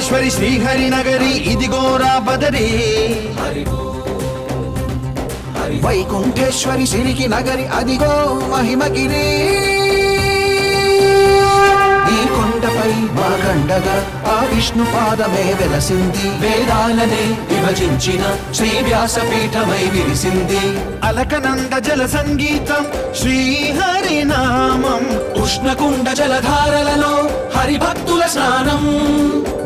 ఓంకారేశ్వరి శ్రీహరి నగరి ఇదిగోరా బదరి వైకుంఠేశ్వరి సిరికి నగరి అదిగో మహిమగిరి ఈ కొండపై మాగండగా ఆ విష్ణు పాదమే వెలసింది వేదాలనే విభజించిన శ్రీ వ్యాసపీఠమై విరిసింది అలకనంద జల సంగీతం శ్రీహరి నామం ఉష్ణకుండ జలధారలలో హరిభక్తుల స్నానం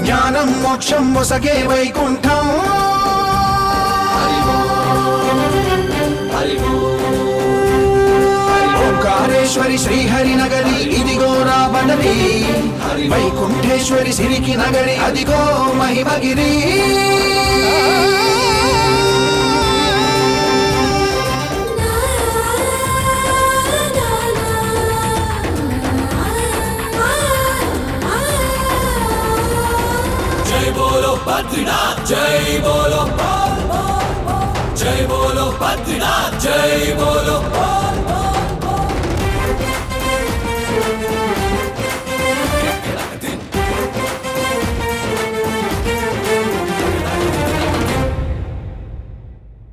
జ్ఞానం మోక్షం మొసగే వైకుంఠం ఓంకారేశ్వరి శ్రీహరి నగరి ఇదిగోరా బదరి వైకుంఠేశ్వరి సిరికి నగరి అదిగో మహిమగిరి జై బోలో బద్రీనాథ్ జై బోలో జై బోలో బద్రీనాథ్ జై బోలో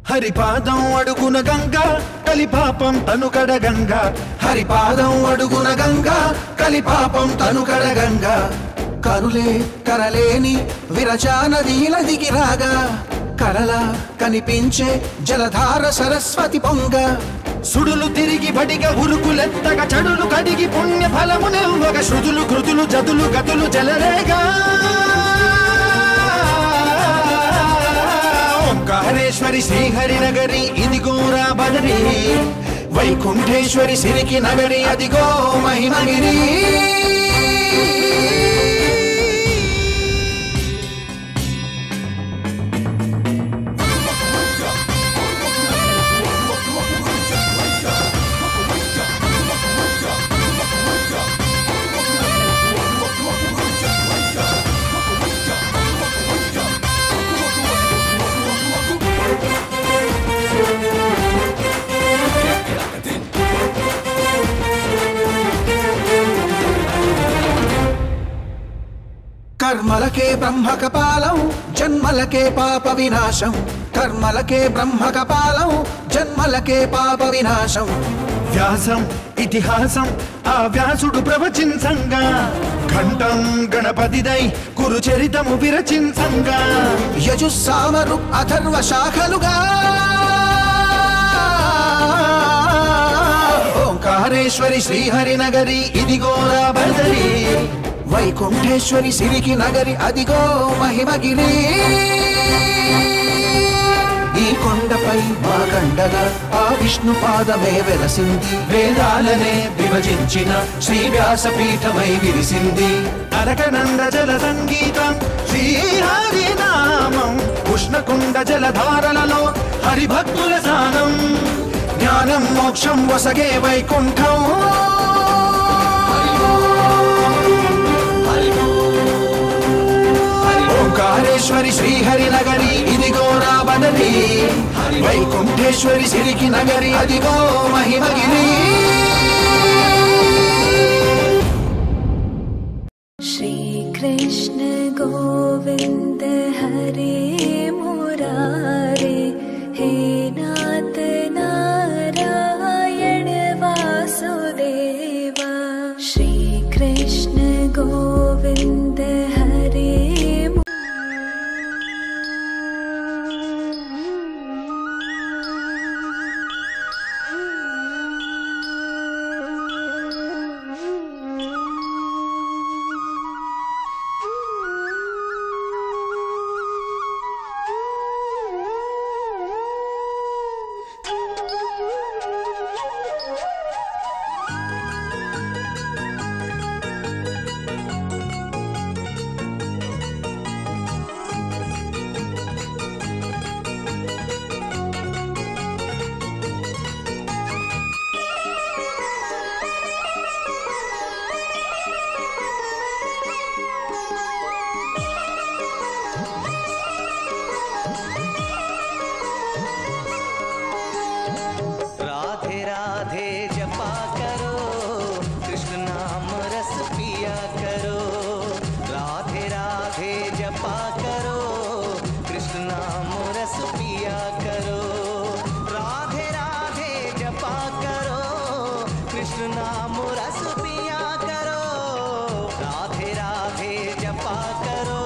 హరిపాదం అడుగున గంగా కలిపాపం తనుకడ గంగా హరిపాదం అడుగున గంగా కలిపాపం తనుకడ గంగా కరులే కరలేని విరచానదీల దిగిరాగా కరలా కనిపించే జలధార సరస్వతి పొంగ సుడులు తిరిగి బడిగా ఉరుకులెత్తగా చడులు కడిగి పుణ్య ఫలమునివ్వగ శృతులు కృతులు జతులు గతులు జలరేగా ఓంకారేశ్వరి శ్రీహరి నగరి ఇదిగోరా బదరి వైకుంఠేశ్వరి సిరికి నగరి అదిగో మహిమగిరి కర్మలకే బ్రహ్మ కపాలం జన్మలకే పాప వినాశం కర్మలకే బ్రహ్మ కపాలం జన్మలకే పాప వినాశం వ్యాసం ఇతిహాసం ఆ వ్యాసుడు ప్రవచించంగా ఘంటం గణపతిదై కురు చరితము విరచించంగా యజుస్సామరు అథర్వ శాఖలుగా ఓంకారేశ్వరి శ్రీహరి నగరి ఇదిగోరా బదరి వైకుంఠేశ్వరి సిరికి నగరి అదిగో మహిమగిరి ఈ కొండపై మాగండగా ఆ విష్ణు పాదమే వెలసింది వేదాలనే విభజించిన శ్రీ వ్యాసపీఠమై విరిసింది అలకనంద జల సంగీతం శ్రీహరి నామం ఉష్ణకుండ జలధారలలో హరిభక్తుల స్నానం జ్ఞానం మోక్షం వసగే వైకుంఠం ఓంకారేశ్వరి శ్రీహరి నగరి ఇదిగోరా బదరి వైకుంఠేశ్వరి సిరికి నగరి అదిగో మహిమగిరి श्रीकृष्ण गोविन्द हरे मुरारे हे नाथ नारायण वासुदेवा श्रीकृष्ण गोविन्द हरे नाम रस पिया करो, राधे राधे जपा करो,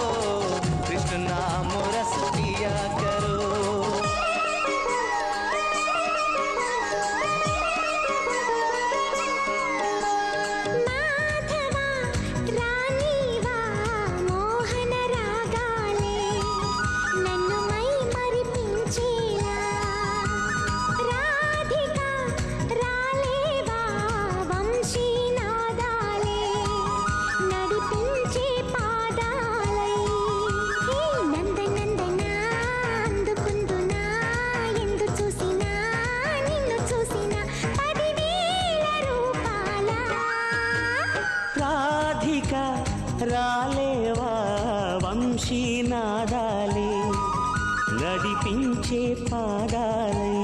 कृष्ण नाम रस पिया करो। రాలేవా వంశీనాదాలే నడిపించే పాదాలై,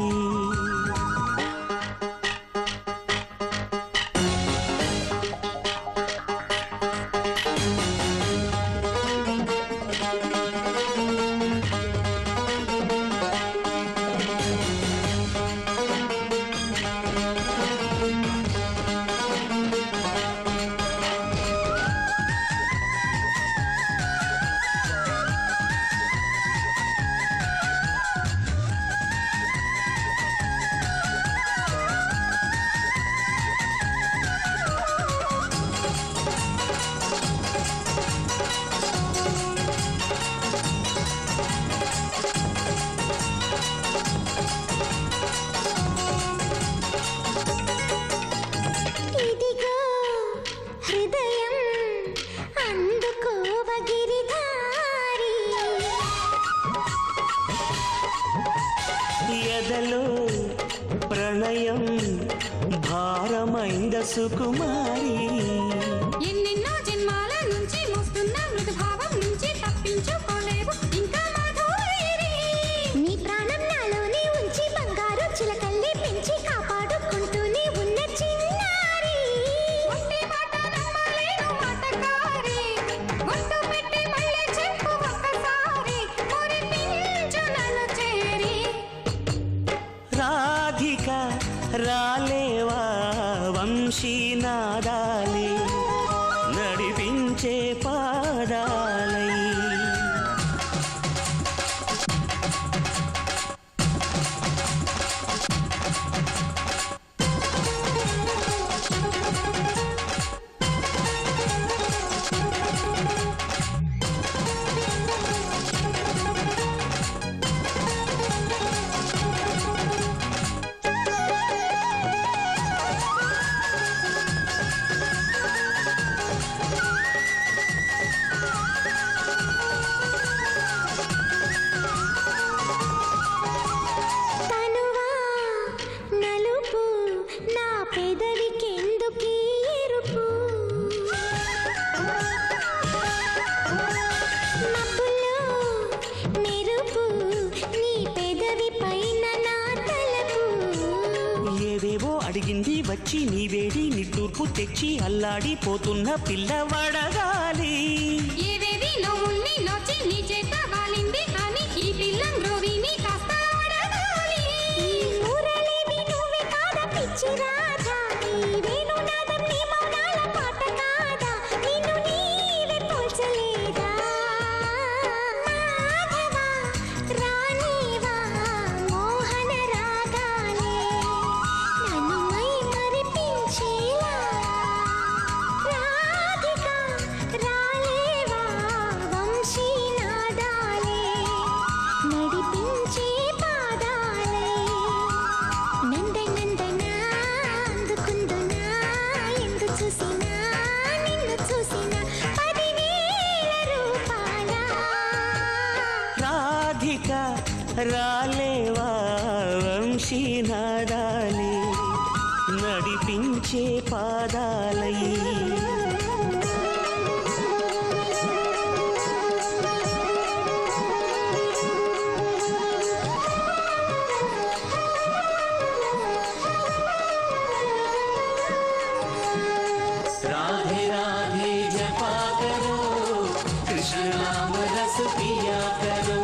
ఎదలో ప్రణయం భారమైంద సుకుమారి, ఎన్నెన్నో జన్మాల నుంచి మోస్తున్న మృదుభావం నుంచి తప్పించుకోలేవు ఇంకా మాధురి. నీ ప్రాణం నాలోనే ఉంచి బంగారు చిలకల్లి పెంచి కాపాడుకుంటూనే ఉన్న చిన్నారి. ఒంటి మాట నమ్మలేను మాటకారి, ఒట్టు పెట్టి మళ్ళీ చెప్పు ఒక్కసారి, మురిపించు నన్ను చేరి. రాధిక రాలేవా వంశీనాదాలే నడిపించే పాదాలై, అడిగింది వచ్చి నీ వేడి నిట్టూర్పు తెచ్చి అల్లాడిపోతున్న పిల్లవడగాలి. ఏవేవి నవ్వుల్ని నోచి నీ చేత వాలింది కానీ ఈ పిల్ల గ్రోవిని కాస్త అడగాలి. ఊరలేవి నువ్వే కాదా పిచ్చి రాధా, వేణు నాదం నీ మౌనాల పాట కాదా, నిన్ను నీవే పోల్చలేదా. మాధవా రాణివా మోహన రాగాలే నన్ను మై మరిపించేలా. రాధిక రాలేవా వంశీనాదాలే నడిపించే పాదాలే. నందనందనా అందుకుందునా ఎందు చూసినా నిన్ను చూసినా 10,000 రూపాల. రాధిక రాలేవా వంశీనాదాలే నడిపించే పాదాలై, राधे राधे जपा करो, कृष्ण नाम रस पिया करो,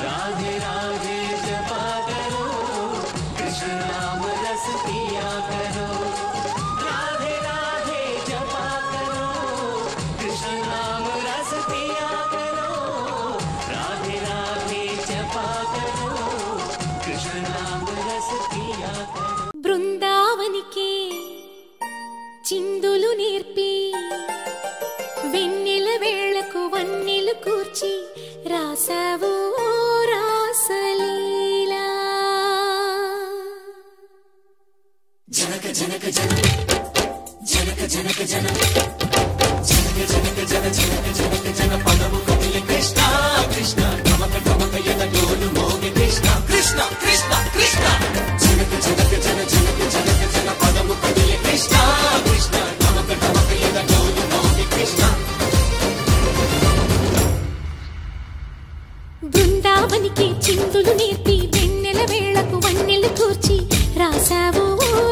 राधे राधे जपा करो, कृष्ण नाम रस पिया करो। చిందులు నేర్పి వెన్నెల వేళకు వన్నెలు కూర్చి రాసావు రాసలీలా. జనక జనక జన జనక జనక జన జనక జనక జన జనక జనక జన పదము కదిలి కృష్ణ కృష్ణ నమక నమక ఎదగోలు మోగి కృష్ణ కృష్ణ కృష్ణ కృష్ణ జనక జనక జన జనక జనక జన పదము కదిలి కృష్ణ కృష్ణ నమక నమక ఎదగోలు మోగి కృష్ణ. బృందావనికి చిందులు నేర్పి వెన్నెల వేళకు వన్నెలు కూర్చి రాసావు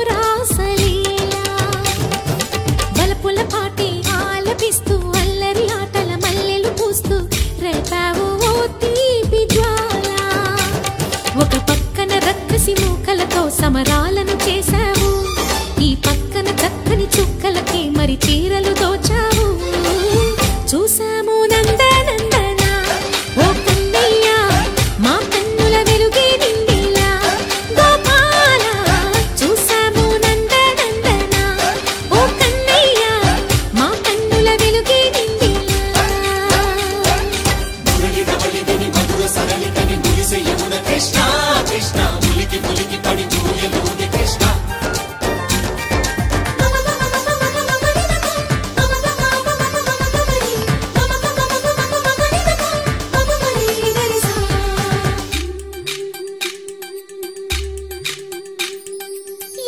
రాసలీలా. బలపుల పాటే ఆలపిస్తూ అల్లరి ఆటల మల్లెలు పూస్తూ రేపావు తీపి జ్వాల. ఒక పక్కన రక్కసి మూకలతో సమరాలను చేశావు, ఈ పక్కన చక్కని చుక్కలకి మరి చీరలు దోచావు. చూసాము నందనందన ఓ కన్నయ్య మా కన్నుల వెలుగే నిండిలా. గోపాల చూసాము నందనందన ఓ కన్నయ్య మా కన్నుల వెలుగే నిండిలా. మురళి రవళిదని మధుర సరళిదని మురిసే యమున కృష్ణ కృష్ణ ములికి ములికి పడి జూయలోని కృష్ణ.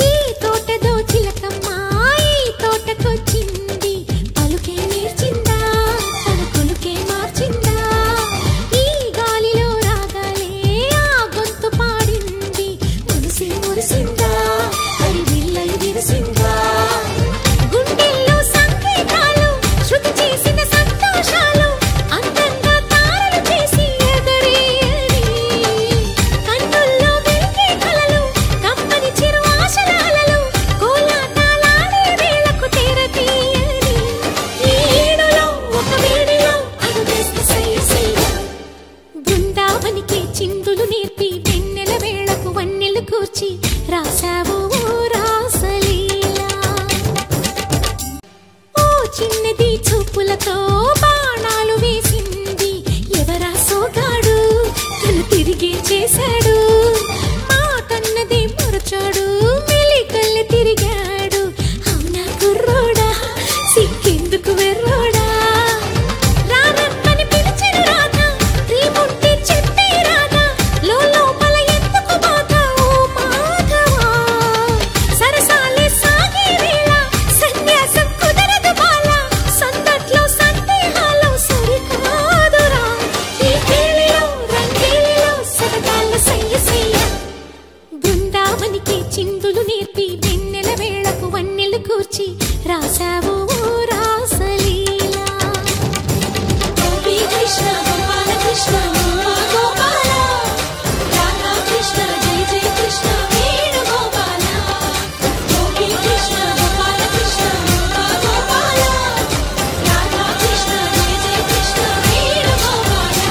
ఈ తోటదో చిలకమ్మ ఈ తోటకొచ్చింది, పలుకే నేర్చిందా తన కొలుకే మార్చిందా. ఈ గాలిలో రాగాలే ఆ గొంతు పాడింది, మురిసి మురిసిందా హరి విల్లలు విరిసిందా. గుండెల్లో సంకేతాలు శృతి చేసిన సంతోషాలు అందంగా తారలు చేసి ఎగరేయని. కన్నుల్లో వెలిగే కలలు కమ్మని చిరు ఆశలాలలు కోలాటాలాడే వేళకు తెరతీయని. ఈ ఏడులో ఒక వేడిలో అడుగేస్తే సయ్య సయ్య. బృందావనికి చిందులు నేర్పి వెన్నెల వేళకు వన్నెలు కూర్చి రాసావు రాసలీలా. ఓ చిన్నది చూపులతో బాణాలు వేసింది, ఎవరా సోగాడు తను తిరిగి చేశాడు. మాటన్నది మురచాడు మెలికల్లి తిరిగాడు, అవునా కుర్రోడా సిక్కెందుకు వెర్రోడా. రారమ్మని పిలిచిన రాధా రీముంటే చెప్పే రాధా, లోపల ఎందుకు బాధ ఓ మాధవా. సరసాలే సాగే వేళ సన్యాసం కుదరదు బాల, సందట్లో సందేహాలు సరికాదురా. ఈ కేళిలో రంగేలిలో సరదాల సయ్య సయ్య. బృందావనికి చిందులు నేర్పి వెన్నెల వేళకు వన్నెలు కూర్చి రాసావు రాసలీలా. గోపీ కృష్ణ గోపాల కృష్ణ గోపాల రాధా కృష్ణ జయ జయ కృష్ణ వేణుగోపాల. గోపీ కృష్ణ గోపాల కృష్ణ గోపాల రాధా కృష్ణ జయ జయ Krishna Venugopala.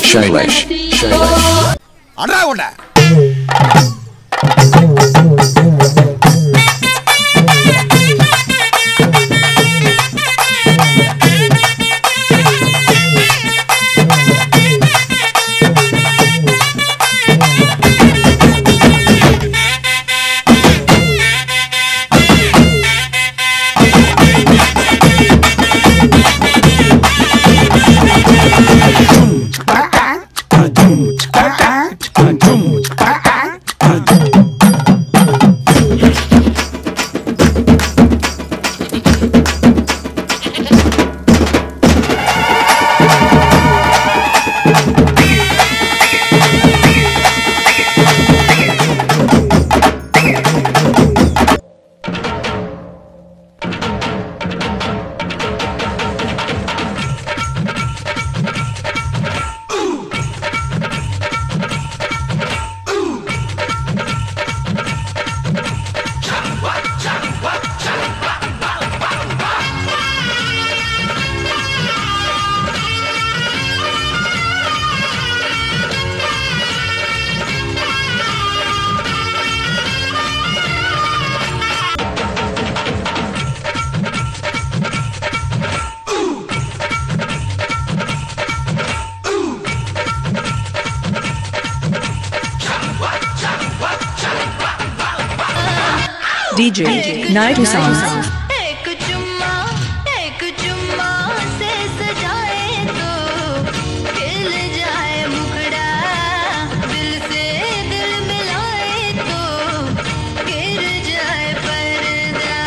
Shailesh. అనరాకుండా DJ Naidu Songs. एक चुम्मा से सजाए तो खिल जाए मुखड़ा दिल से दिल मिलाए तो गिर जाए पर्दा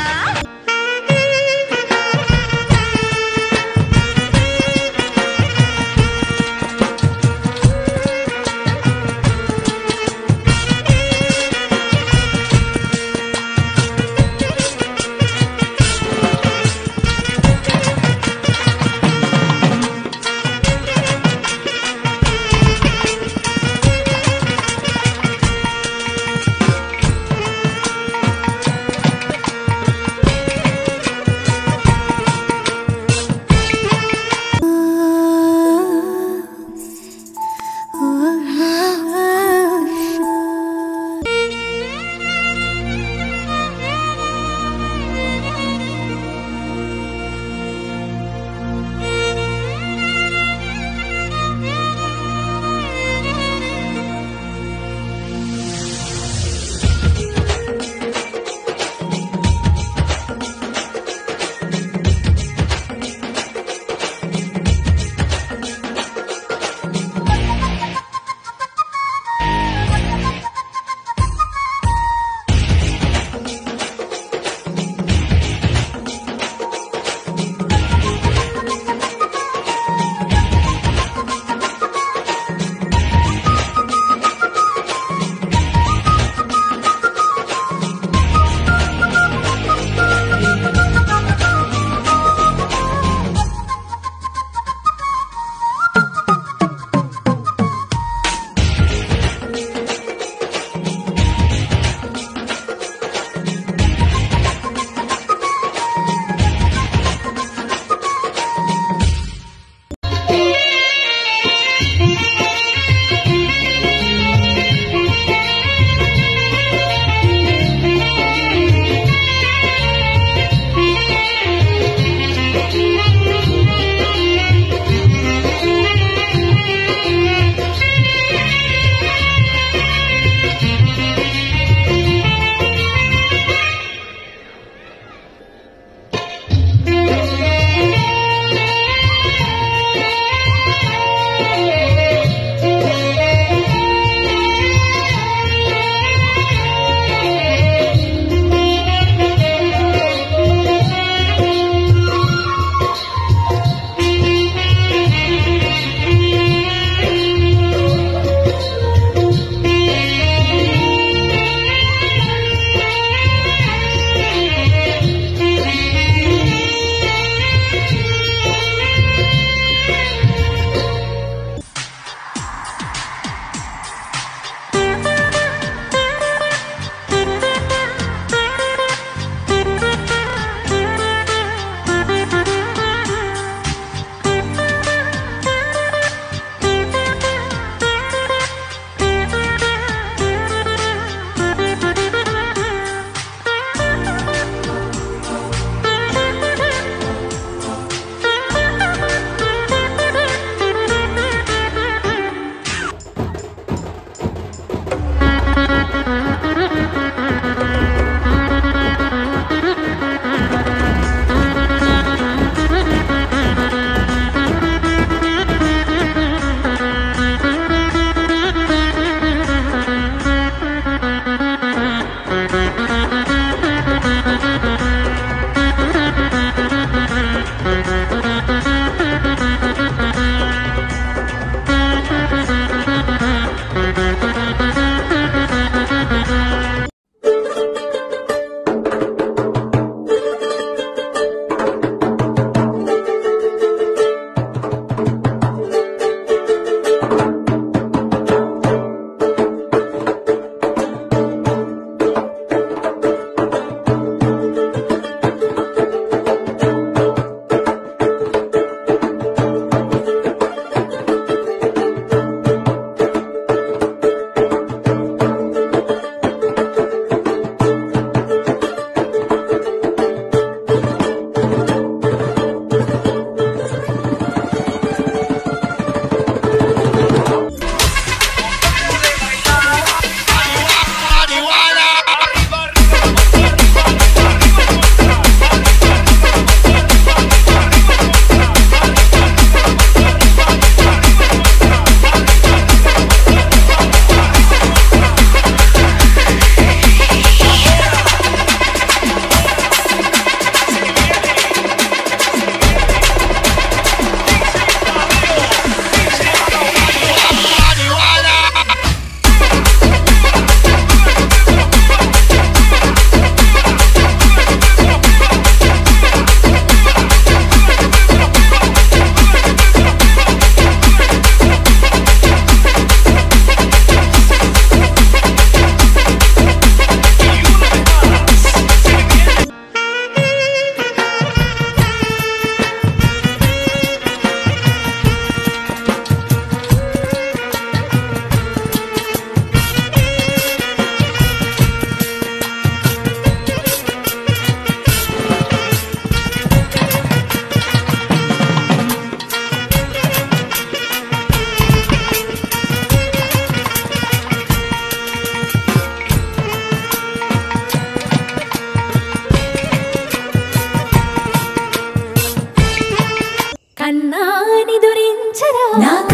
నా